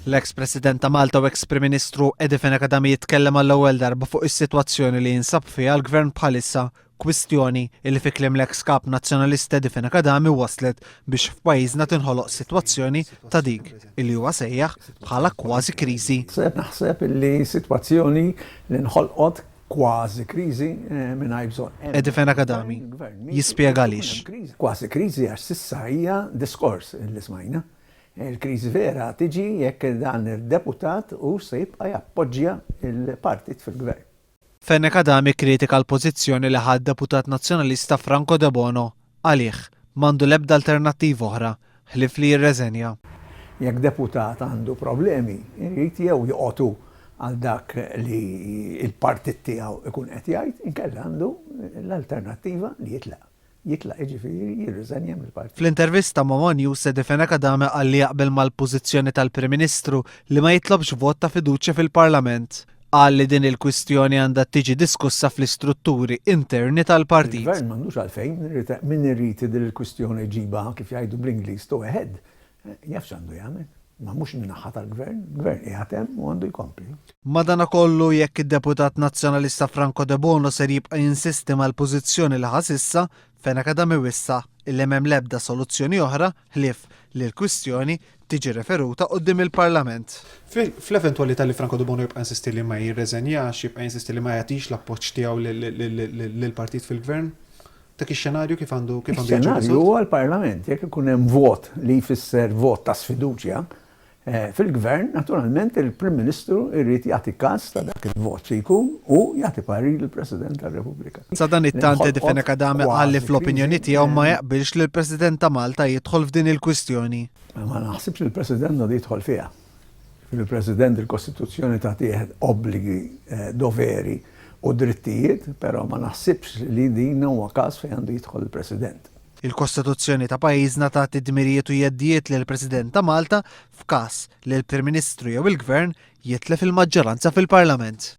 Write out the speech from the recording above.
L-ex President ta' Malta u ex Prim Ministru Edifin Akadami jitkellem għall-ewwel darba fuq is-sitwazzjoni li jinsab fiha l-Gvern bħalissa, kwistjoni li fi kliem l-ex kap nazzjonalist Edifin Akadami waslet biex f'pajjiżna tinħoloq sitwazzjoni ta' dik illi huwa sejjaħ bħala kważi kriżi. Naħseb li sitwazzjoni li nħolqot kważi kriżi mingħajr bżonn. Edifin Akadami jispjega għaliex. Kważi kriżi għax s'issa hija diskors li smajna. Il-kriżi vera tiġi jekk dan il-deputat u se jibqa' jappoġġja il-partit fil-gvern. Fejn Akadami kritika l-pożizzjoni li ħadd deputat nazzjonalista Franco De Bono għalih m'għandu l-ebda alternattiva oħra ħlief li jirreżenja. Jekk deputat għandu problemi, jrid jew joqgħodu għal dak li l-partit tiegħu ikun qed jgħid, inkella għandu l-alternattiva li jitlaq ġifieri jirriżenja mill-partit. Fl-intervista ma' One News Edifin Akadami qal li jaqbel mal-pożizzjoni tal-Prim Ministru li ma jitlobx vot ta' fiduċja fil-Parlament. Qal li din il-kwistjoni għandha tiġi diskussa fl-istrutturi interni tal-partit. Il-Gvern m'għandux għalfejn min irid din il-kwistjoni ġiba kif jgħidu bl-Ingliż go ahead. Jaf x'għandu jagħmel. Ma mhux min-naħa tal-Gvern, il-Gvern qiegħed hemm u għandu jkompli. Madankollu jekk id-deputat nazzjonalista Franco De Bono ser jibqa' jinsisti mal-pożizzjoni li ħasissa fejn Akadami wissa illi m'hemm l-ebda soluzzjoni oħra ħlief li l-kwistjoni tiġi referuta quddiem il-Parlament. Fl-eventwalità li Franco De Bono jibqa' insisti li ma jirreżenjax, jibqa' insisti li ma jagħtix l-appoġġ tiegħu lill-partit fil-Gvern, dak ix-xenarju kif għandu Ix-xenarju huwa l-Parlament, jekk ikun hemm vot li jfisser vot ta' sfiduċja fil-Gvern, naturalment il-Prim Ministru irrid jagħti każ ta' dak il-vot li jkun u jagħti parir lill-President tar-Repubblika. Sa dan it-tant Edifin Akadami qal li fl-opinjoni tiegħu ma jaqbilx li l-President ta' Malta jidħol f'din il-kwistjoni. Ma naħsibx li l-President għandu jidħol fiha. Il-President il-Kostituzzjoni tagħtih obbligi, doveri u drittijiet, però ma naħsibx li din huwa każ fejn għandu jidħol il-President. Il-Kostituzzjoni ta' pajjiżna tagħti dmirijiet u jeddijiet lil President ta' Malta f'każ li l-Prim Ministru jew il-Gvern jitlef il-maġġoranza fil-Parlament.